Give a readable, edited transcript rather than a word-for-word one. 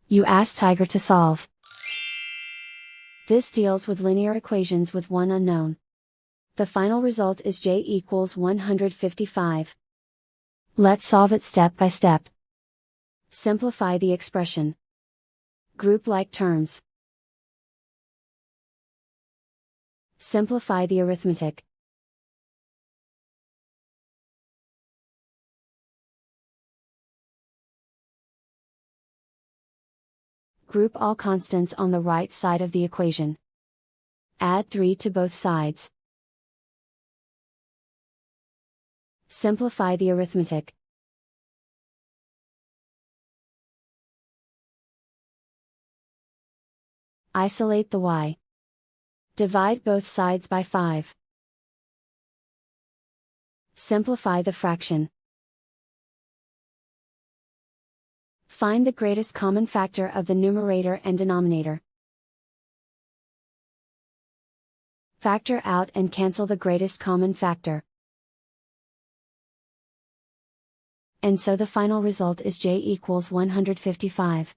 You ask Tiger to solve. This deals with linear equations with one unknown. The final result is j equals 155. Let's solve it step by step. Simplify the expression. Group like terms. Simplify the arithmetic. Group all constants on the right side of the equation. Add 3 to both sides. Simplify the arithmetic. Isolate the y. Divide both sides by 5. Simplify the fraction. Find the greatest common factor of the numerator and denominator. Factor out and cancel the greatest common factor. And so the final result is j equals 155.